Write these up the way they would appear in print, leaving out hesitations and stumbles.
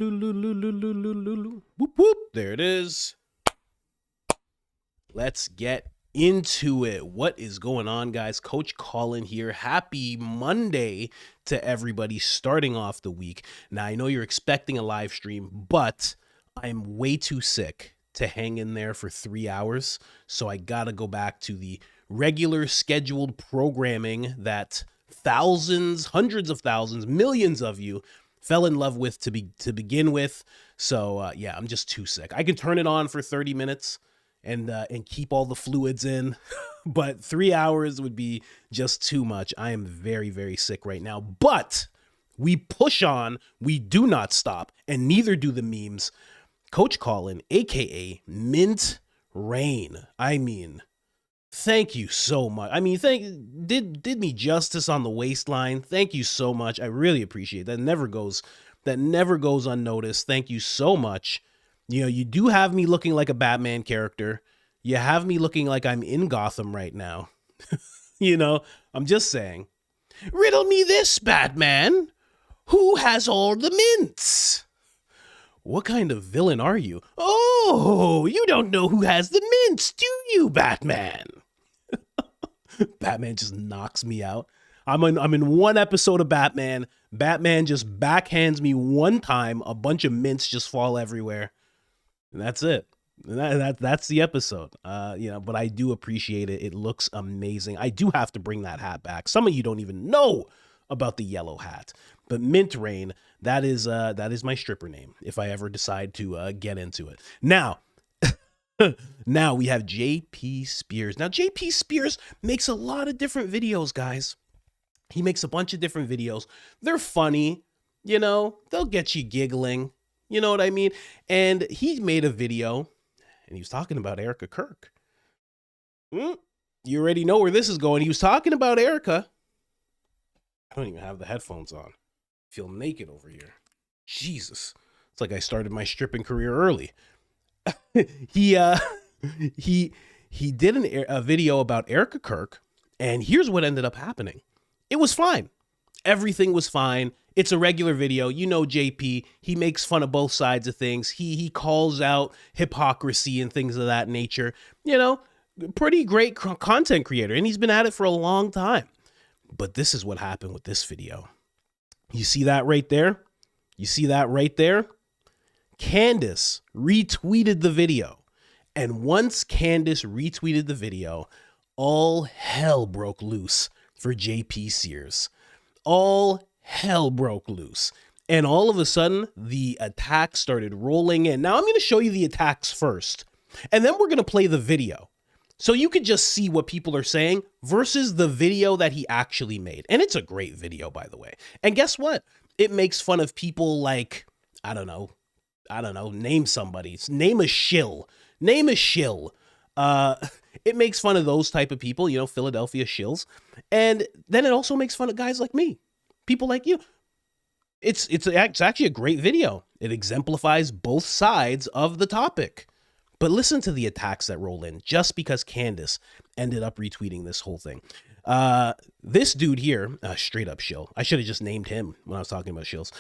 Whoop, whoop. There it is. Let's get into it. What is going on, guys? Coach Colin here. Happy Monday to everybody starting off the week. Now, I know you're expecting a live stream, but I'm way too sick to hang in there for 3 hours. So I got to go back to the regular scheduled programming that thousands, hundreds of thousands, millions of you fell in love with to begin with. So yeah, I'm just too sick. I can turn it on for 30 minutes and keep all the fluids in, but 3 hours would be just too much. I am very, very sick right now, but we push on. We do not stop, and neither do the memes. Coach Colin, aka Mint Rain. I mean, thank you so much. I mean, did me justice on the waistline. Thank you so much. I really appreciate it. That never goes unnoticed. Thank you so much. You know, you do have me looking like a Batman character. You have me looking like I'm in Gotham right now. You know, I'm just saying. Riddle me this, Batman. Who has all the mints? What kind of villain are you? Oh, you don't know who has the mints, do you, Batman? Batman just knocks me out. I'm in one episode of Batman. Batman just backhands me one time. A bunch of mints just fall everywhere. And that's it. That's the episode. You know, but I do appreciate it. It looks amazing. I do have to bring that hat back. Some of you don't even know about the yellow hat. But Mint Rain, that is my stripper name if I ever decide to get into it. Now, now we have JP Sears. Now, JP Sears makes a lot of different videos, guys. He makes a bunch of different videos. They're funny, you know, they'll get you giggling. You know what I mean? And he made a video and he was talking about Erika Kirk. You already know where this is going. He was talking about Erika. I don't even have the headphones on. I feel naked over here. Jesus. It's like I started my stripping career early. He did a video about Erika Kirk, and here's what ended up happening. It was fine. Everything was fine. It's a regular video. You know JP, he makes fun of both sides of things. He calls out hypocrisy and things of that nature. You know, pretty great content creator, and he's been at it for a long time. But this is what happened with this video. You see that right there? You see that right there? Candace retweeted the video. And once Candace retweeted the video, all hell broke loose for JP Sears. All hell broke loose. And all of a sudden, the attacks started rolling in. Now, I'm going to show you the attacks first. And then we're going to play the video. So you could just see what people are saying versus the video that he actually made. And it's a great video, by the way. And guess what? It makes fun of people like, I don't know, name somebody. Name a shill. Name a shill. It makes fun of those type of people, you know, Philadelphia shills. And then it also makes fun of guys like me, people like you. It's actually a great video. It exemplifies both sides of the topic. But listen to the attacks that roll in just because Candace ended up retweeting this whole thing. This dude here, straight up shill. I should have just named him when I was talking about shills.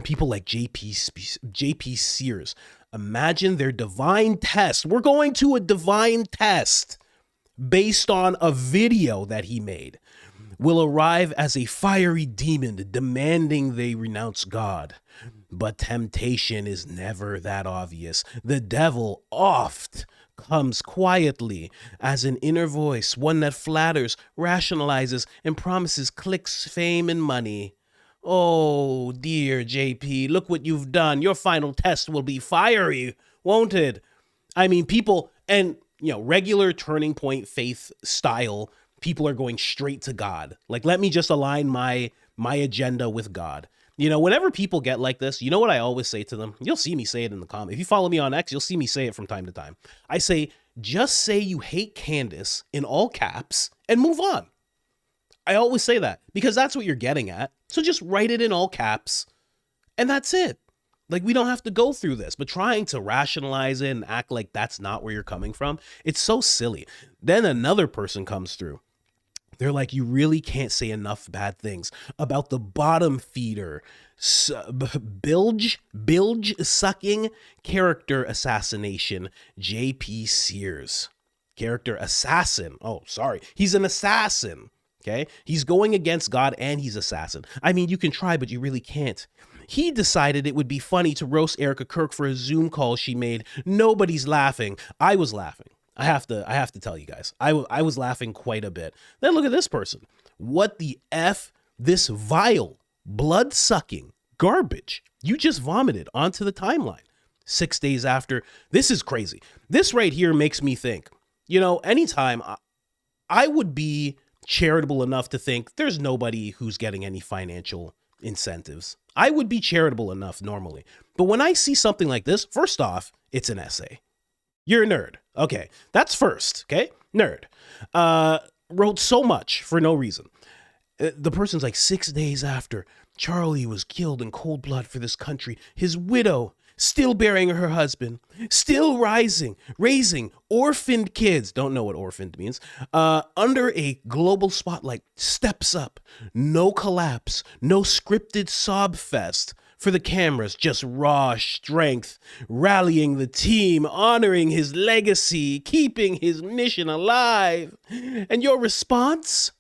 People like JP Sears. Imagine their divine test. We're going to a divine test based on a video that he made. Will arrive as a fiery demon demanding they renounce God. But temptation is never that obvious. The devil oft comes quietly as an inner voice, one that flatters, rationalizes, and promises clicks, fame, and money. Oh, dear JP, look what you've done. Your final test will be fiery, won't it? I mean, people, and, you know, regular turning point faith style, people are going straight to God. Like, let me just align my agenda with God. You know, whenever people get like this, you know what I always say to them? You'll see me say it in the comments. If you follow me on X, you'll see me say it from time to time. I say, just say you hate Candace in all caps and move on. I always say that because that's what you're getting at. So just write it in all caps and that's it. Like, we don't have to go through this, but trying to rationalize it and act like that's not where you're coming from, it's so silly. Then another person comes through. They're like, you really can't say enough bad things about the bottom feeder bilge sucking character assassination, JP Sears. Character assassin. Oh, sorry. He's an assassin. Okay. He's going against God and he's assassin. I mean, you can try, but you really can't. He decided it would be funny to roast Erika Kirk for a Zoom call she made. Nobody's laughing. I was laughing. I have to tell you guys, I was laughing quite a bit. Then look at this person. What the F? This vile, blood-sucking garbage you just vomited onto the timeline 6 days after. This is crazy. This right here makes me think, you know, anytime I would be charitable enough to think there's nobody who's getting any financial incentives. I would be charitable enough normally. But when I see something like this, first off, it's an essay. You're a nerd. Okay, that's first, okay? Nerd. Wrote so much for no reason. The person's like, 6 days after Charlie was killed in cold blood for this country, his widow, still burying her husband, still raising orphaned kids, don't know what orphaned means, under a global spotlight, steps up, no collapse, no scripted sob fest for the cameras, just raw strength, rallying the team, honoring his legacy, keeping his mission alive. And your response?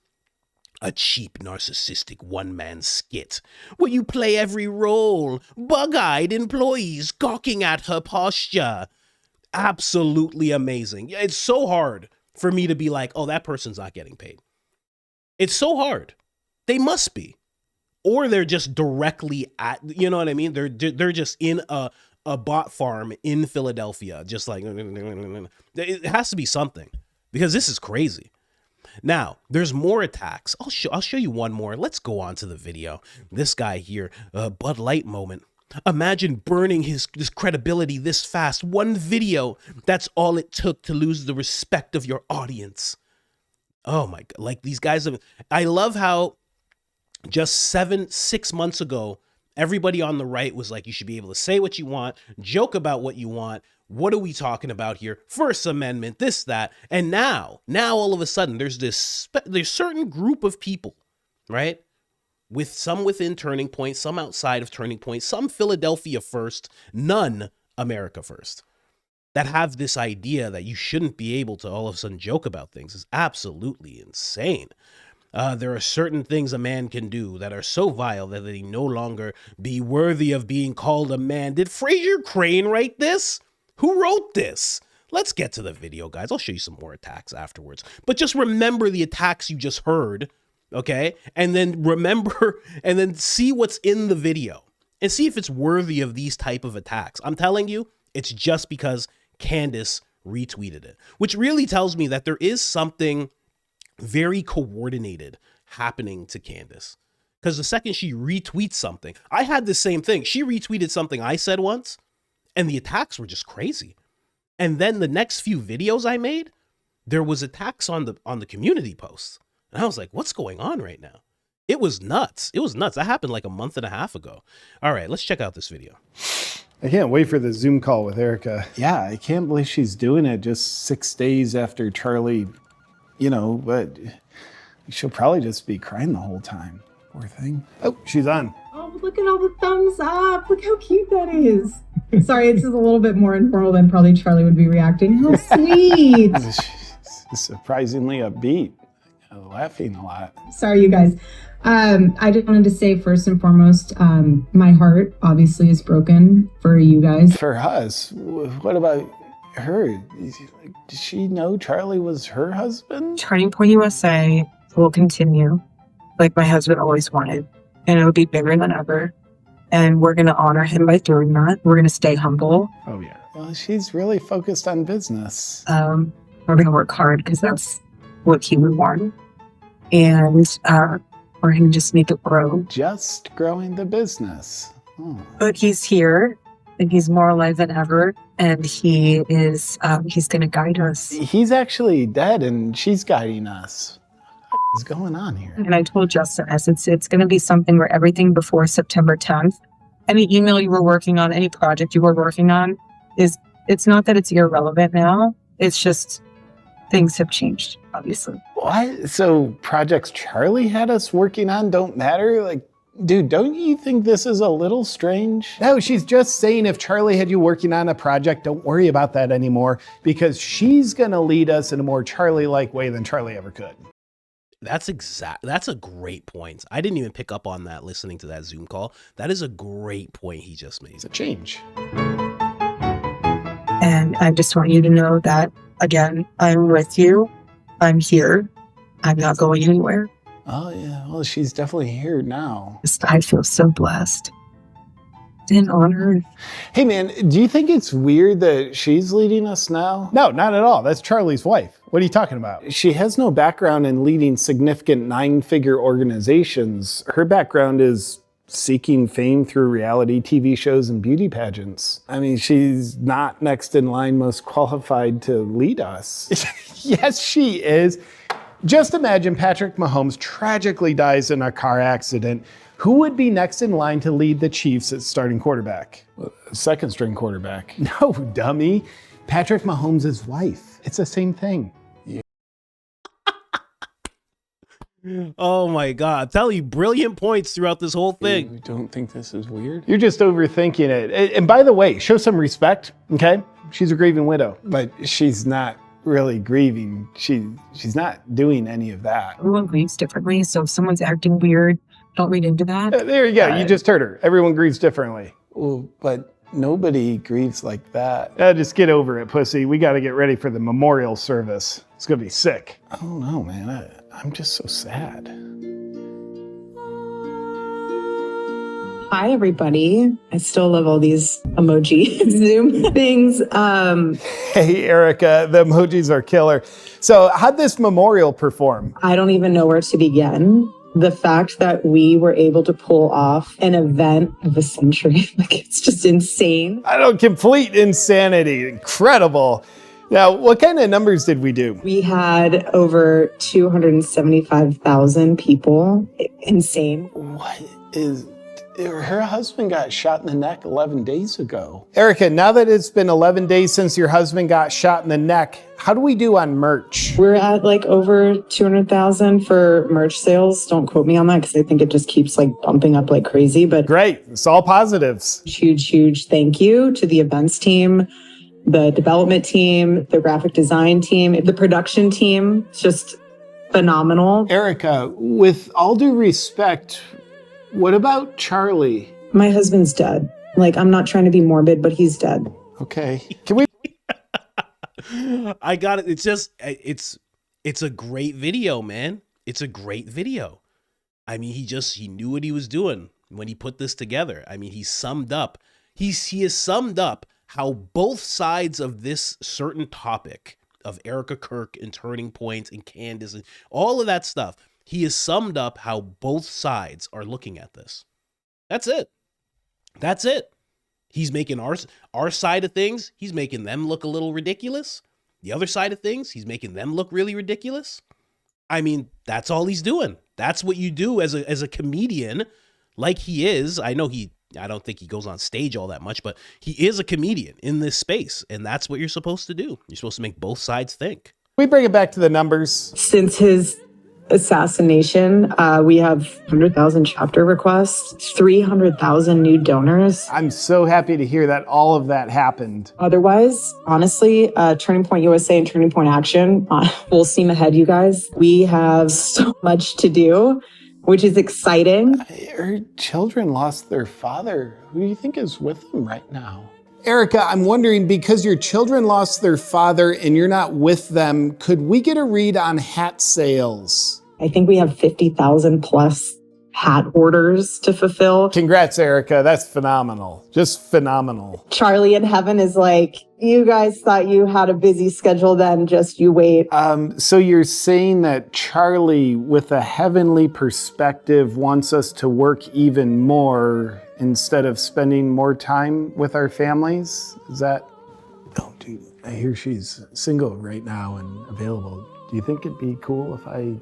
A cheap, narcissistic one-man skit where you play every role, bug-eyed employees gawking at her posture. Absolutely amazing. It's so hard for me to be like, oh, that person's not getting paid. It's so hard. They must be. Or they're just directly at, you know what I mean? They're just in a bot farm in Philadelphia, just like, it has to be something, because this is crazy. Now, there's more attacks. I'll show you one more. Let's go on to the video. This guy here, Bud Light moment. Imagine burning his credibility this fast. One video, that's all it took to lose the respect of your audience. Oh my God, like these guys have, I love how just 6 months ago, everybody on the right was like, you should be able to say what you want, joke about what you want. What are we talking about here? First Amendment, this, that. And now all of a sudden, there's certain group of people, right? With some within Turning Point, some outside of Turning Point, some Philadelphia first, none America first, that have this idea that you shouldn't be able to all of a sudden joke about things. Is absolutely insane. There are certain things a man can do that are so vile that they no longer be worthy of being called a man. Did Fraser Crane write this? Who wrote this? Let's get to the video, guys. I'll show you some more attacks afterwards. But just remember the attacks you just heard, okay? And then remember, and then see what's in the video and see if it's worthy of these type of attacks. I'm telling you, it's just because Candace retweeted it, which really tells me that there is something very coordinated happening to Candace. Because the second she retweets something, I had the same thing. She retweeted something I said once, and the attacks were just crazy. And then the next few videos I made, there was attacks on the community posts. And I was like, what's going on right now? It was nuts. It was nuts. That happened like a month and a half ago. All right, let's check out this video. I can't wait for the Zoom call with Erika. Yeah, I can't believe she's doing it just 6 days after Charlie, you know, but she'll probably just be crying the whole time. Poor thing. Oh, she's on. Oh, look at all the thumbs up. Look how cute that is. Sorry, it's just a little bit more informal than probably Charlie would be reacting. How sweet. She's surprisingly upbeat. Laughing a lot. Sorry, you guys. I just wanted to say first and foremost, my heart obviously is broken for you guys. For us, what about her? Does she know Charlie was her husband? Turning Point USA will continue like my husband always wanted, and it'll be bigger than ever. And we're going to honor him by doing that. We're going to stay humble. Oh, yeah. Well, she's really focused on business. We're going to work hard because that's what he would want. And we're going to just make it grow. Just growing the business. Oh. But he's here, and he's more alive than ever. And he is, he's going to guide us. He's actually dead, and she's guiding us. What's going on here? And I told Justin, it's going to be something where everything before September 10th, any email you were working on, any project you were working on, it's not that it's irrelevant now. It's just things have changed, obviously. What? So projects Charlie had us working on don't matter? Like, Dude, don't you think this is a little strange? No, she's just saying if Charlie had you working on a project, don't worry about that anymore because she's gonna lead us in a more Charlie-like way than Charlie ever could. That's a great point. I didn't even pick up on that listening to that Zoom call. That is a great point he just made. It's a change. And I just want you to know that, again, I'm with you. I'm here. I'm not going anywhere. Oh, yeah. Well, she's definitely here now. I feel so blessed and honored. Hey, man, do you think it's weird that she's leading us now? No, not at all. That's Charlie's wife. What are you talking about? She has no background in leading significant 9-figure organizations. Her background is seeking fame through reality TV shows and beauty pageants. I mean, she's not next in line most qualified to lead us. Yes, she is. Just imagine Patrick Mahomes tragically dies in a car accident. Who would be next in line to lead the Chiefs as starting quarterback? Second string quarterback. No, dummy. Patrick Mahomes' wife. It's the same thing. Oh my God. I'm telling you, brilliant points throughout this whole thing. You don't think this is weird? You're just overthinking it. And by the way, show some respect, okay? She's a grieving widow, but she's not really grieving. She's not doing any of that. Everyone grieves differently, so if someone's acting weird, don't read into that. There you go. You just heard her. Everyone grieves differently. Well, but nobody grieves like that. Just get over it, pussy. We got to get ready for the memorial service. It's going to be sick. I don't know, man. I'm just so sad. Hi, everybody. I still love all these emoji Zoom things. Hey, Erika, the emojis are killer. So how'd this memorial perform? I don't even know where to begin. The fact that we were able to pull off an event of the century, like it's just insane. I know, complete insanity. Incredible. Now, what kind of numbers did we do? We had over 275,000 people. Insane. What is... Her husband got shot in the neck 11 days ago. Erika, now that it's been 11 days since your husband got shot in the neck, how do we do on merch? We're at like over 200,000 for merch sales. Don't quote me on that because I think it just keeps like bumping up like crazy. But great. It's all positives. Huge thank you to the events team, the development team, the graphic design team, the production team. It's just phenomenal. Erika, with all due respect, what about Charlie? My husband's dead. Like, I'm not trying to be morbid, but he's dead. Okay. Can we? I got it. It's just, it's a great video, man. It's a great video. I mean, he knew what he was doing when he put this together. I mean, he has summed up how both sides of this certain topic of Erika Kirk and Turning Point and Candace and all of that stuff, he has summed up how both sides are looking at this. That's it. He's making our side of things, he's making them look a little ridiculous. The other side of things, he's making them look really ridiculous. I mean, that's all he's doing. That's what you do as a comedian, like he is. I don't think he goes on stage all that much, but he is a comedian in this space, and that's what you're supposed to do. You're supposed to make both sides think. We bring it back to the numbers. Since his assassination, we have 100,000 chapter requests, 300,000 new donors. I'm so happy to hear that all of that happened. Otherwise, honestly, Turning Point USA and Turning Point Action, full steam ahead, you guys. We have so much to do, which is exciting. Her children lost their father. Who do you think is with them right now? Erika, I'm wondering, because your children lost their father and you're not with them, could we get a read on hat sales? I think we have 50,000 plus hat orders to fulfill. Congrats, Erika. That's phenomenal. Just phenomenal. Charlie in heaven is like, you guys thought you had a busy schedule then, just you wait. So you're saying that Charlie, with a heavenly perspective, wants us to work even more instead of spending more time with our families? Is that... Oh, dude, I hear she's single right now and available. Do you think it'd be cool if I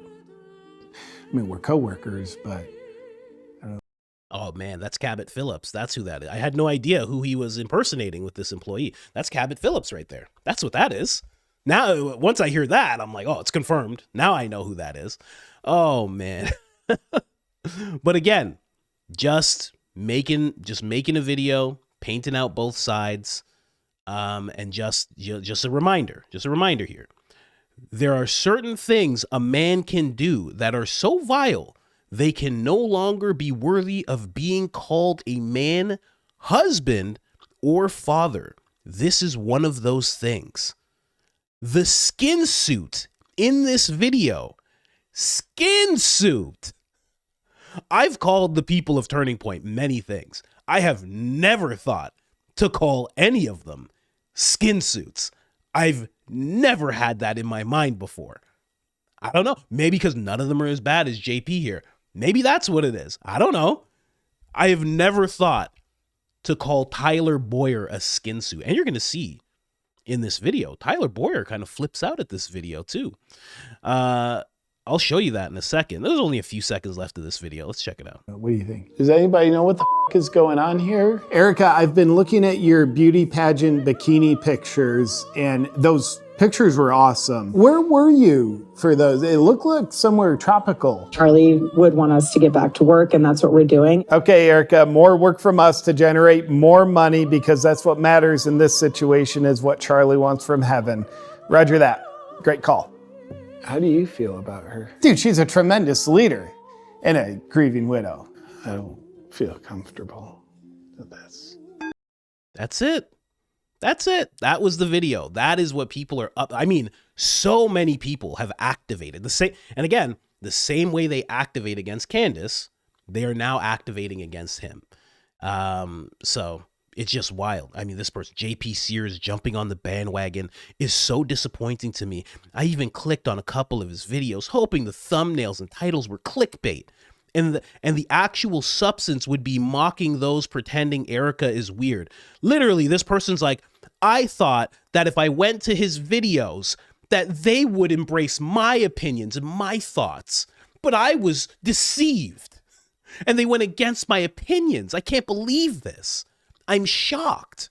mean, we're coworkers, but... Oh, man, that's Cabot Phillips. That's who that is. I had no idea who he was impersonating with this employee. That's Cabot Phillips right there. That's what that is. Now, once I hear that, I'm like, oh, it's confirmed. Now I know who that is. Oh, man. But again, just making a video, painting out both sides, and just a reminder here. There are certain things a man can do that are so vile, they can no longer be worthy of being called a man, husband, or father. This is one of those things. The skin suit in this video, skin suit. I've called the people of Turning Point many things. I have never thought to call any of them skin suits. I've never had that in my mind before. I don't know. Maybe because none of them are as bad as JP here. Maybe that's what it is. I don't know. I have never thought to call Tyler Boyer a skin suit. And you're going to see in this video, Tyler Boyer kind of flips out at this video too. I'll show you that in a second. There's only a few seconds left of this video. Let's check it out. What do you think? Does anybody know what the is going on here? Erika, I've been looking at your beauty pageant bikini pictures, and those pictures were awesome. Where were you for those? It looked like somewhere tropical. Charlie would want us to get back to work, and that's what we're doing. Okay, Erika, more work from us to generate more money, because that's what matters in this situation, is what Charlie wants from heaven. Roger that. Great call. How do you feel about her? Dude, she's a tremendous leader and a grieving widow. I don't feel comfortable with this. That's it. That's it. That was the video. That is what people are up. I mean, so many people have activated the same. And again, the same way they activate against Candace, they are now activating against him. So it's just wild. I mean, this person, JP Sears, jumping on the bandwagon is so disappointing to me. I even clicked on a couple of his videos, hoping the thumbnails and titles were clickbait. And the actual substance would be mocking those pretending Erika is weird. Literally, this person's like, I thought that if I went to his videos, that they would embrace my opinions and my thoughts. But I was deceived. And they went against my opinions. I can't believe this. I'm shocked.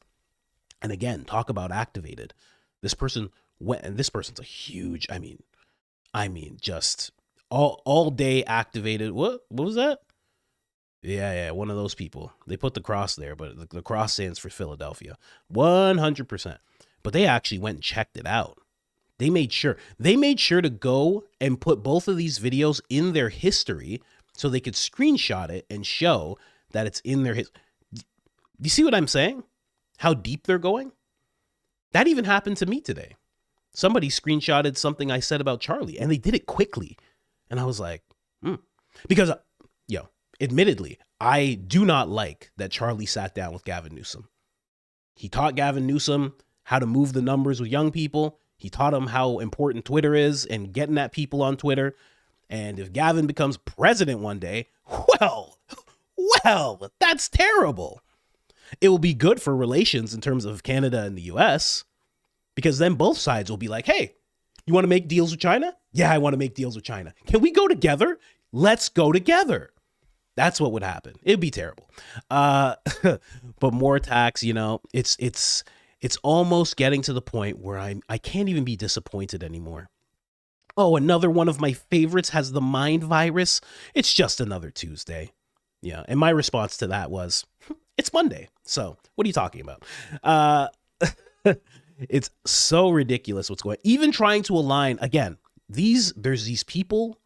And again, talk about activated. This person went, and this person's a huge, I mean, just all day activated. What was that? Yeah, one of those people. They put the cross there, but the cross stands for Philadelphia. 100%. But they actually went and checked it out. They made sure to go and put both of these videos in their history so they could screenshot it and show that it's in their history. You see what I'm saying? How deep they're going? That even happened to me today. Somebody screenshotted something I said about Charlie, and they did it quickly. And I was like, Because, admittedly, I do not like that Charlie sat down with Gavin Newsom. He taught Gavin Newsom how to move the numbers with young people. He taught him how important Twitter is and getting at people on Twitter. And if Gavin becomes president one day, well, that's terrible. It will be good for relations in terms of Canada and the US, because then both sides will be like, hey, you want to make deals with China? Yeah, I want to make deals with China. Can we go together? Let's go together. That's what would happen. It'd be terrible. But more attacks, it's almost getting to the point where I can't even be disappointed anymore. Oh, another one of my favorites has the mind virus. It's just another Tuesday. Yeah. And my response to that was, it's Monday. So what are you talking about? It's so ridiculous what's going on. Even trying to align, again, there's these people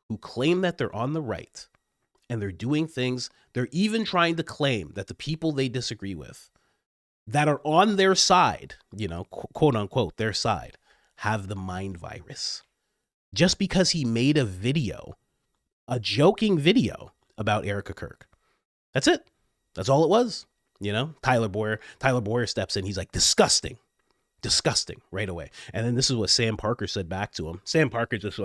who claim that they're on the right and they're doing things. They're even trying to claim that the people they disagree with that are on their side, quote unquote, their side, have the mind virus. Just because he made a joking video about Erika Kirk. That's it. That's all it was. Tyler Boyer steps in. He's like, disgusting right away. And then this is what Sam Parker said back to him. Sam Parker just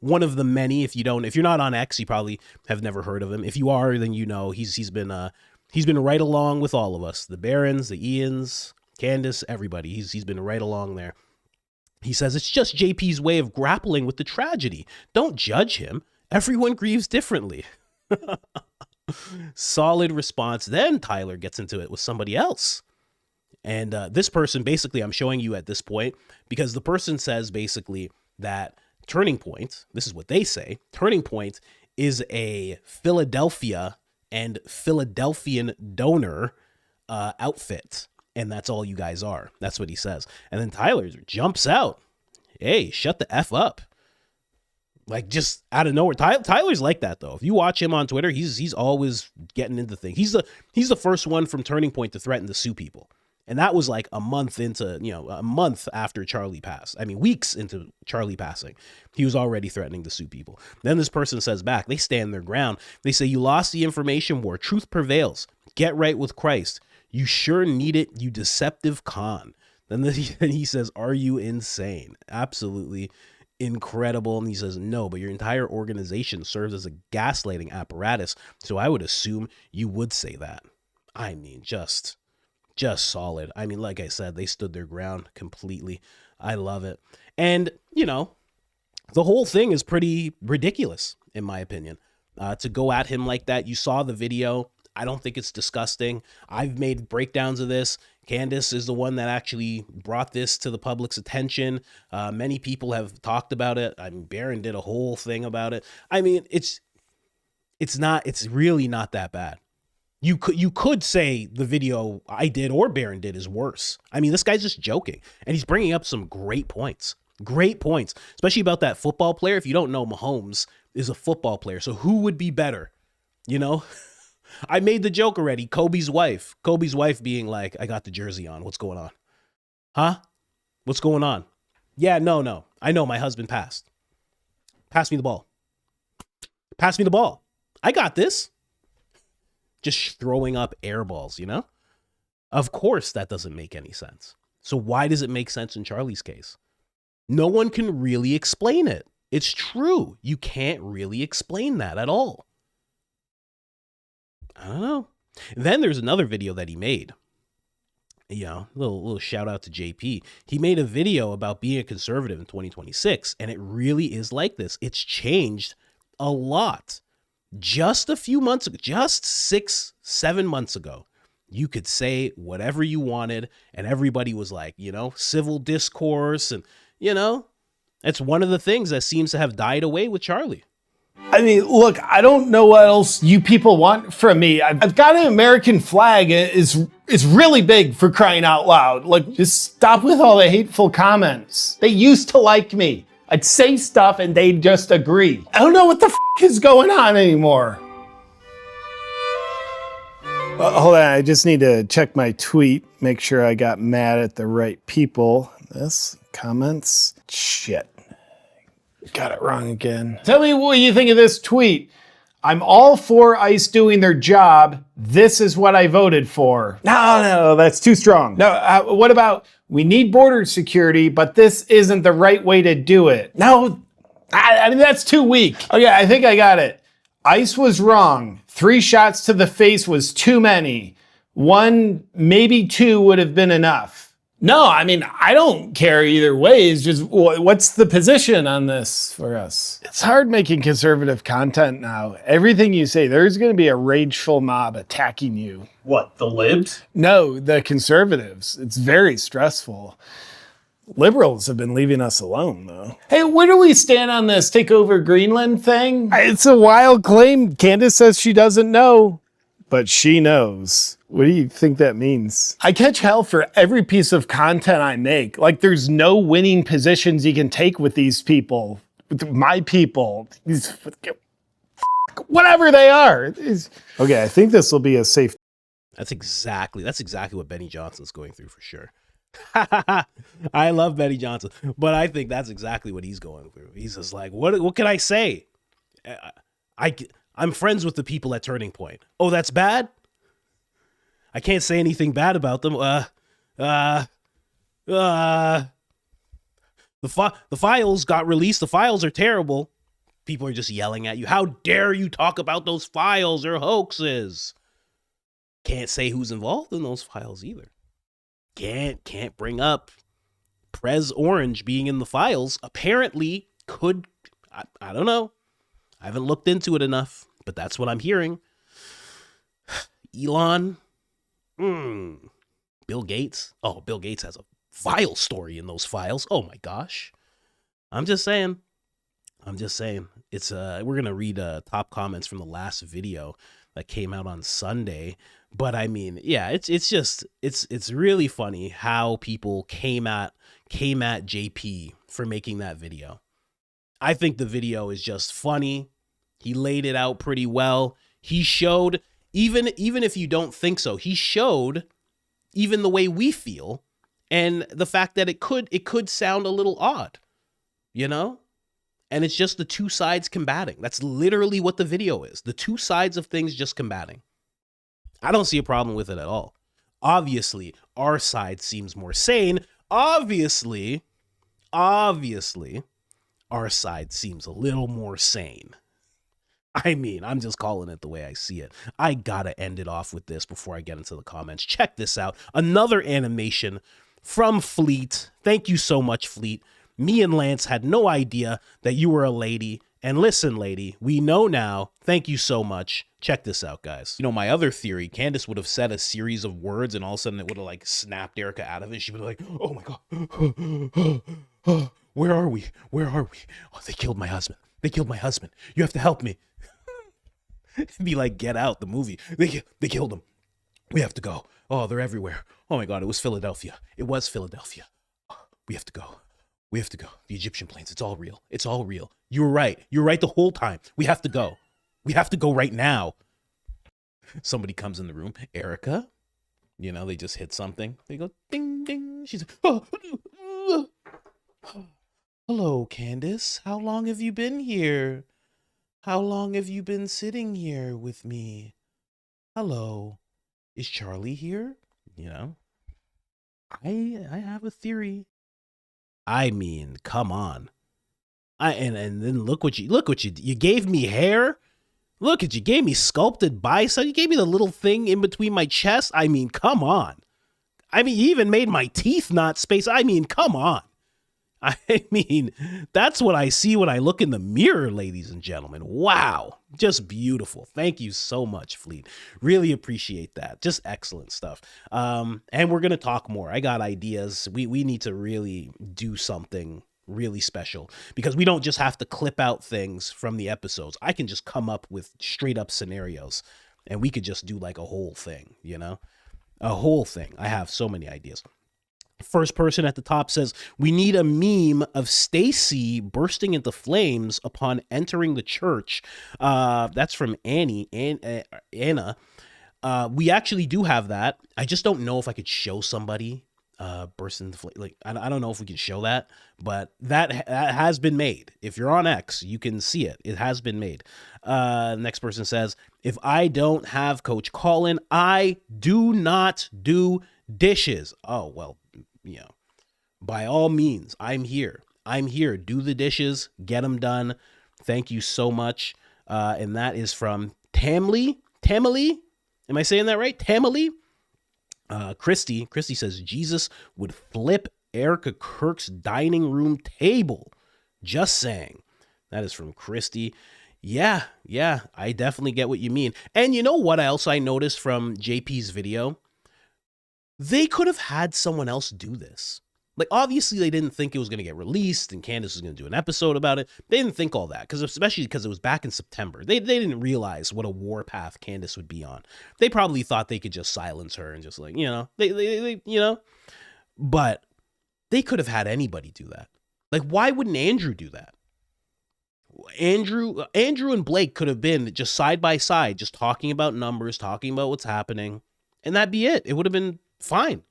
one of the many. If you're not on X, you probably have never heard of him. If you are, then he's been right along with all of us, the Barons, the Ians, Candace, everybody. He's been right along there. He says it's just JP's way of grappling with the tragedy. Don't judge him. Everyone grieves differently. Solid response. Then Tyler gets into it with somebody else. And this person, basically, I'm showing you at this point, because the person says basically that Turning Point, this is what they say, Turning Point is a Philadelphia and Philadelphian donor outfit. And that's all you guys are. That's what he says. And then Tyler jumps out. Hey, shut the F up. Like, just out of nowhere. Tyler's like that, though. If you watch him on Twitter, he's always getting into things. He's the first one from Turning Point to threaten to sue people. And that was like a month after Charlie passed. I mean, weeks into Charlie passing, he was already threatening to sue people. Then this person says back, they stand their ground. They say, you lost the information war. Truth prevails. Get right with Christ. You sure need it, you deceptive con. Then he says, are you insane? Absolutely incredible. And he says, no, but your entire organization serves as a gaslighting apparatus. So I would assume you would say that. I mean, just solid. I mean, like I said, they stood their ground completely. I love it. And, the whole thing is pretty ridiculous, in my opinion, to go at him like that. You saw the video. I don't think it's disgusting. I've made breakdowns of this. Candace is the one that actually brought this to the public's attention. Many people have talked about it. I mean, Barron did a whole thing about it. I mean, it's really not that bad. You could say the video I did or Barron did is worse. I mean, this guy's just joking, and he's bringing up some great points, especially about that football player. If you don't know, Mahomes is a football player. So who would be better? I made the joke already. Kobe's wife being like, I got the jersey on. What's going on? Huh? What's going on? Yeah, no. I know my husband passed. Pass me the ball. I got this. Just throwing up air balls, Of course that doesn't make any sense. So why does it make sense in Charlie's case? No one can really explain it. It's true. You can't really explain that at all. I don't know. Then there's another video that he made. Little shout out to JP. He made a video about being a conservative in 2026, and it really is like this. It's changed a lot. Just a few months ago, just 6-7 months ago, you could say whatever you wanted, and everybody was like, civil discourse, and it's one of the things that seems to have died away with Charlie. I mean, look, I don't know what else you people want from me. I've got an American flag. It's really big, for crying out loud. Like, just stop with all the hateful comments. They used to like me. I'd say stuff and they'd just agree. I don't know what the is going on anymore. Hold on, I just need to check my tweet, make sure I got mad at the right people. Comments. Shit. Got it wrong again. Tell me what you think of this tweet. I'm all for ICE doing their job. This is what I voted for. No, that's too strong. No, what about we need border security, but this isn't the right way to do it? No, I mean, that's too weak. Okay, I think I got it. ICE was wrong. 3 shots to the face was too many. 1, maybe 2 would have been enough. No, I mean, I don't care either way. It's just, what's the position on this for us? It's hard making conservative content now. Everything you say, there's going to be a rageful mob attacking you. What, the libs? No, the conservatives. It's very stressful. Liberals have been leaving us alone, though. Hey, where do we stand on this take over Greenland thing? It's a wild claim. Candace says she doesn't know, but she knows. What do you think that means? I catch hell for every piece of content I make. Like, there's no winning positions you can take with these people. With my people. Whatever they are. Okay, I think this will be a safe. That's exactly what Benny Johnson's going through for sure. I love Benny Johnson, but I think that's exactly what he's going through. He's just like, what can I say? I'm friends with the people at Turning Point. Oh, that's bad? I can't say anything bad about them. The files got released. The files are terrible. People are just yelling at you. How dare you talk about those files? They're hoaxes. Can't say who's involved in those files either. Can't bring up Prez Orange being in the files. Apparently could, I don't know. I haven't looked into it enough, but that's what I'm hearing. Elon. Bill Gates. Oh, Bill Gates has a vile story in those files. Oh my gosh. I'm just saying. It's we're going to read top comments from the last video that came out on Sunday. But I mean, yeah, it's really funny how people came at JP for making that video. I think the video is just funny. He laid it out pretty well. He showed, even if you don't think so, he showed even the way we feel and the fact that it could sound a little odd, you know? And it's just the two sides combating. That's literally what the video is. The two sides of things just combating. I don't see a problem with it at all. Obviously, our side seems more sane. Obviously, our side seems a little more sane. I mean, I'm just calling it the way I see it. I gotta end it off with this before I get into the comments. Check this out. Another animation from Fleet. Thank you so much, Fleet. Me and Lance had no idea that you were a lady. And listen, lady, we know now. Thank you so much. Check this out, guys. You know, my other theory, Candace would have said a series of words and all of a sudden it would have like snapped Erika out of it. She would have like, oh my God. Where are we? Where are we? Oh, they killed my husband. They killed my husband. You have to help me. It'd be like Get Out, the movie. They killed him. We have to go. Oh, they're everywhere. Oh my God, it was Philadelphia. It was Philadelphia. We have to go. We have to go. The Egyptian planes, it's all real. It's all real. You were right. You were right the whole time. We have to go. We have to go right now. Somebody comes in the room. Erika, you know, they just hit something. They go ding, ding. She's like, oh. Hello, Candace. How long have you been here? How long have you been sitting here with me? Hello. Is Charlie here? You know, I have a theory. I mean, come on. And then look what you gave me hair. Look at you gave me sculpted bicep. You gave me the little thing in between my chest. I mean, come on. I mean, you even made my teeth not space. I mean, come on. I mean, that's what I see when I look in the mirror, ladies and gentlemen. Wow. Just beautiful. Thank you so much, Fleet. Really appreciate that. Just excellent stuff. And we're going to talk more. I got ideas. We need to really do something really special because we don't just have to clip out things from the episodes. I can just come up with straight up scenarios and we could just do like a whole thing, you know, a whole thing. I have so many ideas. First person at the top says, we need a meme of Stacy bursting into flames upon entering the church. That's from Anna. We actually do have that. I just don't know if I could show somebody burst into flames. Like, I don't know if we can show that, but that has been made. If you're on X, you can see it. It has been made. Next person says, if I don't have Coach Colin, I do not do dishes. Oh, well, you know, by all means, I'm here. Do the dishes, get them done. Thank you so much. And that is from Tamley. Am I saying that right? Tamley. Christy says, Jesus would flip Erika Kirk's dining room table. Just saying. That is from Christy. Yeah, I definitely get what you mean. And you know what else I noticed from JP's video? They could have had someone else do this. Like, obviously, they didn't think it was going to get released and Candace was going to do an episode about it. They didn't think all that, especially because it was back in September. They didn't realize what a warpath Candace would be on. They probably thought they could just silence her and just like, you know, they you know. But they could have had anybody do that. Like, why wouldn't Andrew do that? Andrew and Blake could have been just side by side, just talking about numbers, talking about what's happening, and that'd be it. It would have been fine.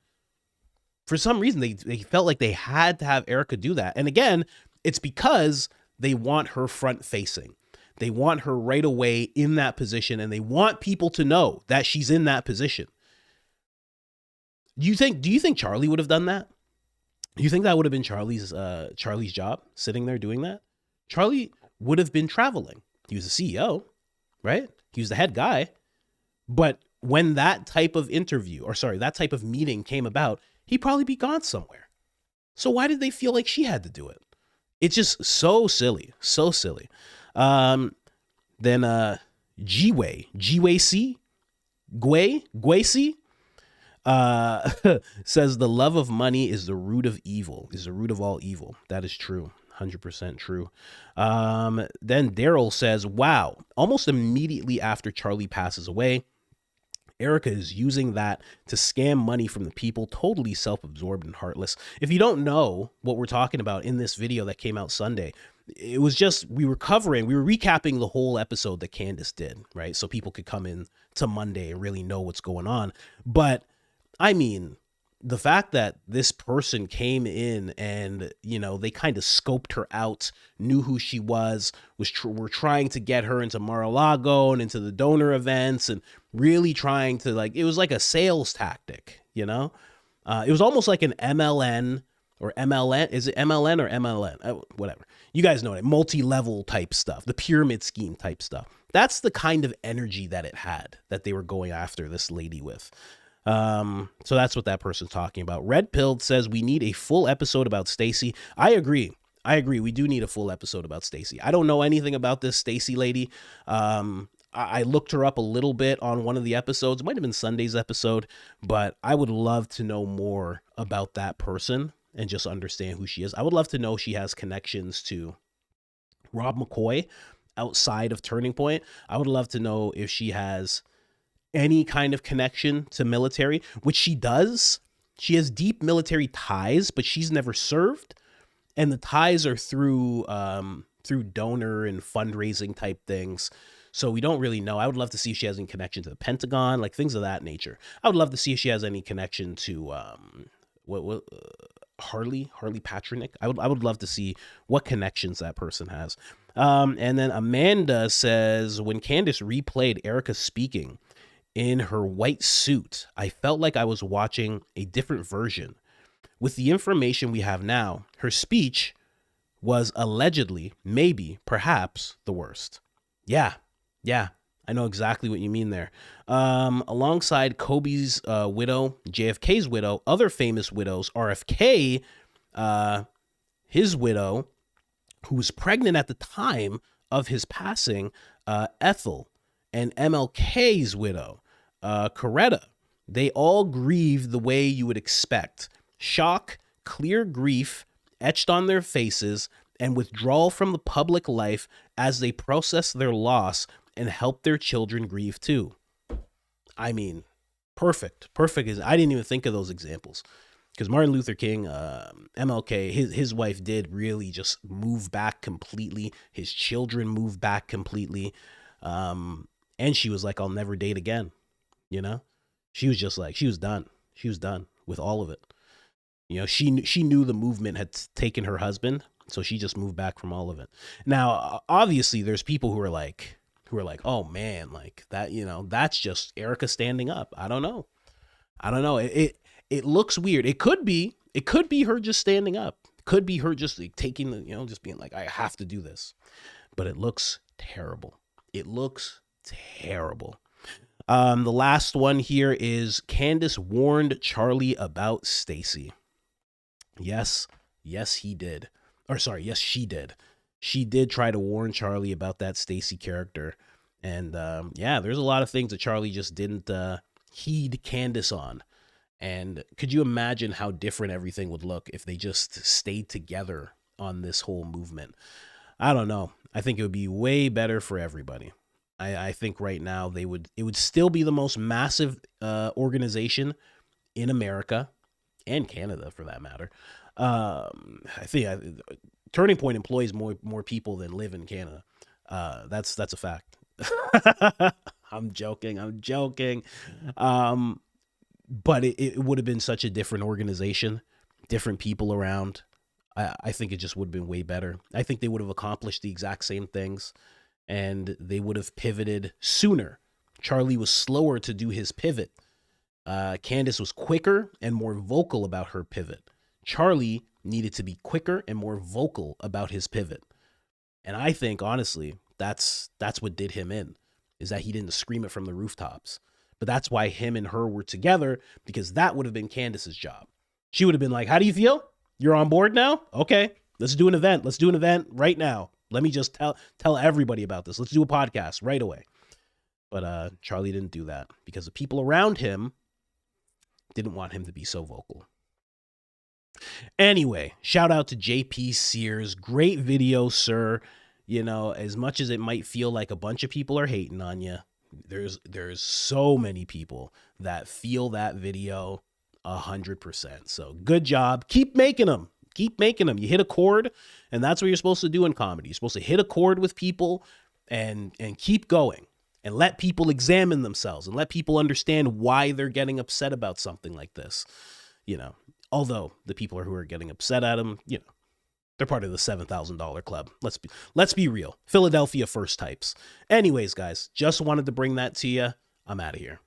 For some reason, they felt like they had to have Erika do that. And again, it's because they want her front facing. They want her right away in that position, and they want people to know that she's in that position. Do you think Charlie would have done that? Do you think that would have been Charlie's job, sitting there doing that? Charlie would have been traveling. He was the CEO, right? He was the head guy. But when that type of that type of meeting came about, he'd probably be gone somewhere. So why did they feel like she had to do it? It's just so silly, so silly. Then Gway says the love of money is the root of evil, is the root of all evil. That is true. 100% true. Then Daryl says, wow, almost immediately after Charlie passes away, Erika is using that to scam money from the people, totally self-absorbed and heartless. If you don't know what we're talking about in this video that came out Sunday, it was just, we were recapping the whole episode that Candace did, right? So people could come in to Monday and really know what's going on. But I mean, the fact that this person came in and, you know, they kind of scoped her out, knew who she was were trying to get her into Mar-a-Lago and into the donor events and really trying to, like, it was like a sales tactic, you know? It was almost like an MLN or MLN. Is it MLN or MLN? Whatever. You guys know it. Multi-level type stuff, the pyramid scheme type stuff. That's the kind of energy that it had, that they were going after this lady with. So that's what that person's talking about. Red Pilled says we need a full episode about Stacy. I agree. We do need a full episode about Stacy. I don't know anything about this Stacy lady. I looked her up a little bit on one of the episodes. It might have been Sunday's episode, but I would love to know more about that person and just understand who she is. I would love to know if she has connections to Rob McCoy outside of Turning Point. I would love to know if she has any kind of connection to military, which she does. She has deep military ties, but she's never served. And the ties are through donor and fundraising type things. So we don't really know. I would love to see if she has any connection to the Pentagon, like things of that nature. I would love to see if she has any connection to Harley Patrick. I would love to see what connections that person has. And then Amanda says, when Candace replayed Erika speaking in her white suit, I felt like I was watching a different version. With the information we have now, her speech was allegedly, maybe, perhaps, the worst. Yeah, I know exactly what you mean there. Alongside Kobe's widow, JFK's widow, other famous widows, RFK, his widow, who was pregnant at the time of his passing, Ethel, and MLK's widow, Coretta, they all grieved the way you would expect. Shock, clear grief etched on their faces, and withdrawal from the public life as they process their loss and help their children grieve too. I mean, perfect. I didn't even think of those examples, because Martin Luther King, MLK, his wife did really just move back completely. His children moved back completely. And she was like, I'll never date again. You know, she was just like, she was done with all of it. You know, she knew the movement had taken her husband, so she just moved back from all of it. Now, obviously there's people who are like, oh man, like that, you know, that's just Erika standing up. I don't know. It looks weird. It could be her just standing up. It could be her just like taking the, you know, just being like, I have to do this. But it looks terrible. The last one here is Candace warned Charlie about Stacy. Yes, he did. Or sorry, yes, she did. She did try to warn Charlie about that Stacy character. And yeah, there's a lot of things that Charlie just didn't heed Candace on. And could you imagine how different everything would look if they just stayed together on this whole movement? I don't know. I think it would be way better for everybody. I think right now it would still be the most massive organization in America and Canada for that matter. I think Turning Point employs more people than live in Canada. That's a fact. I'm joking. But it would have been such a different organization, different people around. I think it just would have been way better. I think they would have accomplished the exact same things, and they would have pivoted sooner. Charlie was slower to do his pivot. Candace was quicker and more vocal about her pivot. Charlie needed to be quicker and more vocal about his pivot. And I think, honestly, that's what did him in, is that he didn't scream it from the rooftops. But that's why him and her were together, because that would have been Candace's job. She would have been like, how do you feel? You're on board now? Okay, let's do an event. Let's do an event right now. Let me just tell everybody about this. Let's do a podcast right away. But Charlie didn't do that because the people around him didn't want him to be so vocal. Anyway, shout out to JP Sears. Great video, sir. You know, as much as it might feel like a bunch of people are hating on you, there's so many people that feel that video 100%. So good job. Keep making them. Keep making them. You hit a chord, and that's what you're supposed to do in comedy. You're supposed to hit a chord with people and keep going and let people examine themselves and let people understand why they're getting upset about something like this. You know, although the people who are getting upset at them, you know, they're part of the $7,000 club. Let's be real. Philadelphia first types. Anyways, guys, just wanted to bring that to you. I'm out of here.